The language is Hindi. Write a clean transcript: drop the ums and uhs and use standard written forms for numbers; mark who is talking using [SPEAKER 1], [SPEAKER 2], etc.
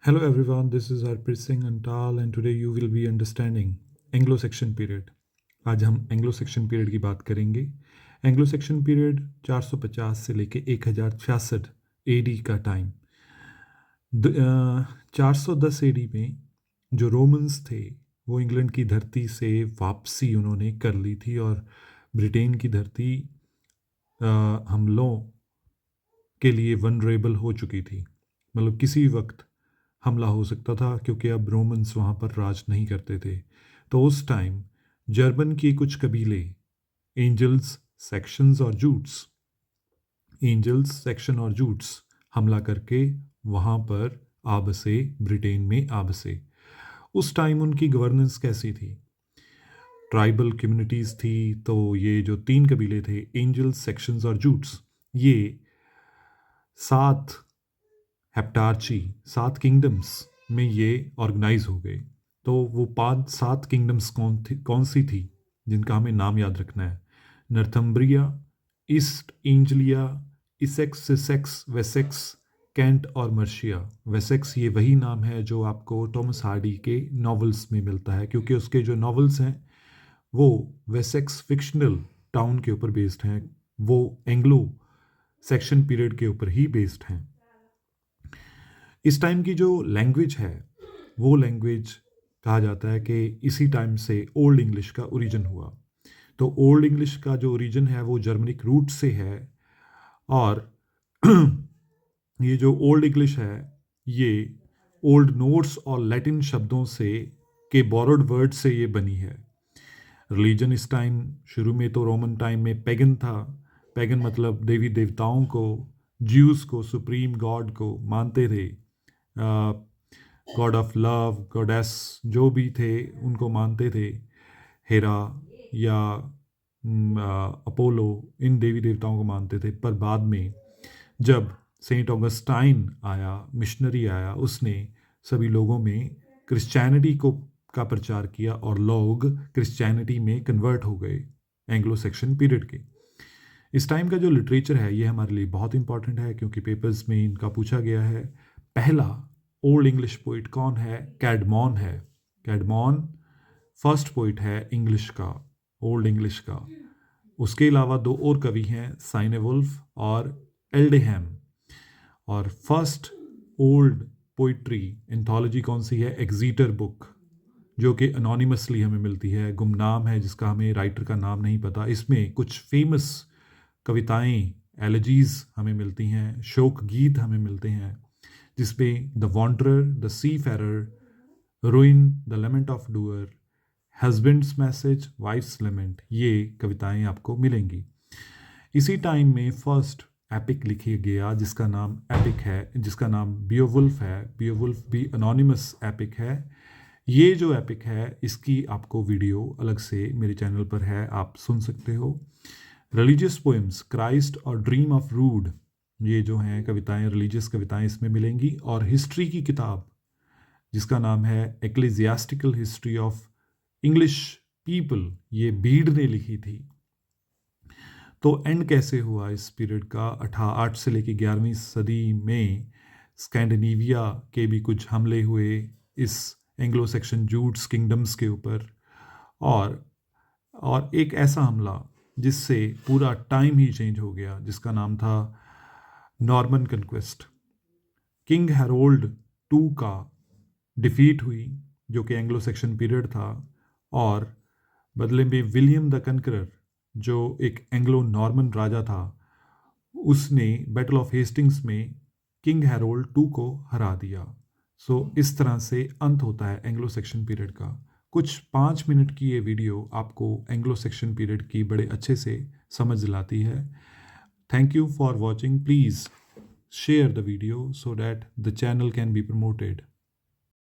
[SPEAKER 1] Hello everyone, this is Harpreet Singh Antal and today you will be understanding Anglo-Saxon period. आज हम एंग्लो-सेक्शन पीरियड की बात करेंगे। एंग्लो-सेक्शन पीरियड 450 से लेके 1066 एडी का टाइम। 410 एडी में जो रोमन्स थे वो इंग्लैंड की धरती से वापसी उन्होंने कर ली थी और ब्रिटेन की धरती हमलों के लिए वनरेबल हो चुकी थी। मतलब किसी वक्त हमला हो सकता था क्योंकि अब रोमन्स वहाँ पर राज नहीं करते थे। तो उस टाइम जर्मन के कुछ कबीले एंजल्स, सेक्शंस और जूट्स हमला करके वहाँ पर आ बसे, ब्रिटेन में आ बसे। उस टाइम उनकी गवर्नेंस कैसी थी? ट्राइबल कम्युनिटीज़ थी। तो ये जो 3 कबीले थे, एंजल्स, सेक्शंस और जूट्स, ये 7 हेप्टार्ची, 7 किंगडम्स में ये ऑर्गेनाइज हो गए। तो वो 7 किंगडम्स कौन सी थी जिनका हमें नाम याद रखना है? Northumbria, East Anglia, Essex, Sussex, Wessex, Kent और मर्शिया। वेसेक्स ये वही नाम है जो आपको टॉमस हार्डी के नॉवेल्स में मिलता है, क्योंकि उसके जो नॉवेल्स हैं वो वेसेक्स फिक्शनल टाउन के ऊपर बेस्ड हैं, वो एंग्लो सेक्शन पीरियड के ऊपर ही बेस्ड हैं। इस टाइम की जो लैंग्वेज है वो लैंग्वेज कहा जाता है कि इसी टाइम से ओल्ड इंग्लिश का ओरिजिन हुआ। तो ओल्ड इंग्लिश का जो ओरिजिन है वो जर्मनिक रूट से है और ये जो ओल्ड इंग्लिश है ये ओल्ड नोट्स और लैटिन शब्दों से के बोरोड वर्ड से ये बनी है। रिलीजन इस टाइम शुरू में तो रोमन टाइम में पैगन था। पैगन मतलब देवी देवताओं को, ज्यूस को, सुप्रीम गॉड को मानते थे। गॉड ऑफ लव, गॉडेस जो भी थे उनको मानते थे। हेरा या अपोलो, इन देवी देवताओं को मानते थे। पर बाद में जब सेंट ऑगस्टाइन आया, मिशनरी आया, उसने सभी लोगों में क्रिश्चियनिटी को का प्रचार किया और लोग क्रिश्चियनिटी में कन्वर्ट हो गए एंग्लो सेक्शन पीरियड के। इस टाइम का जो लिटरेचर है ये हमारे लिए बहुत इंपॉर्टेंट है क्योंकि पेपर्स में इनका पूछा गया है। पहला ओल्ड इंग्लिश पोइट कौन है? कैडमॉन है। कैडमॉन फर्स्ट पोइट है इंग्लिश का, ओल्ड इंग्लिश का। उसके अलावा 2 और कवि हैं, साइनेवुल्फ और एल्डेहम। और फर्स्ट ओल्ड पोइट्री एंथोलॉजी कौन सी है? एग्जीटर बुक, जो कि अनोनिमसली हमें मिलती है, गुमनाम है, जिसका हमें राइटर का नाम नहीं पता। इसमें कुछ फेमस कविताएं, एलेजीज हमें मिलती हैं, शोक गीत हमें मिलते हैं, जिसमें the wanderer, the seafarer, ruin, the lament of Deor, husband's message, wife's lament, ये कविताएं आपको मिलेंगी। इसी टाइम में फर्स्ट एपिक लिखी गया जिसका नाम एपिक है, जिसका नाम बियोवुल्फ है। बियोवुल्फ भी अनोनिमस एपिक है। ये जो एपिक है इसकी आपको वीडियो अलग से मेरे चैनल पर है, आप सुन सकते हो। रिलीजियस पोएम्स, क्राइस्ट और ड्रीम ऑफ रूड, ये जो हैं कविताएं, रिलीजियस कविताएं इसमें मिलेंगी। और हिस्ट्री की किताब जिसका नाम है एक्लेसियास्टिकल हिस्ट्री ऑफ इंग्लिश पीपल, ये बीड ने लिखी थी। तो एंड कैसे हुआ इस पीरियड का? 8 से लेकर 11वीं सदी में स्कैंडिनेविया के भी कुछ हमले हुए इस एंग्लो सेक्शन जूट्स किंगडम्स के ऊपर, और एक ऐसा हमला जिससे पूरा टाइम ही चेंज हो गया, जिसका नाम था नॉर्मन कन्क्वेस्ट। किंग हैरोल्ड 2 का डिफीट हुई, जो कि एंग्लो सेक्शन पीरियड था, और बदले में विलियम द कनकरर, जो एक एंग्लो नॉर्मन राजा था, उसने बैटल ऑफ हेस्टिंग्स में किंग हैरोल्ड 2 को हरा दिया। इस तरह से अंत होता है एंग्लो सेक्शन पीरियड का। कुछ 5 मिनट की ये वीडियो आपको एंग्लो सेक्शन पीरियड की बड़े अच्छे से समझ दिलाती है। Thank you for watching. Please share the video so that the channel can be promoted.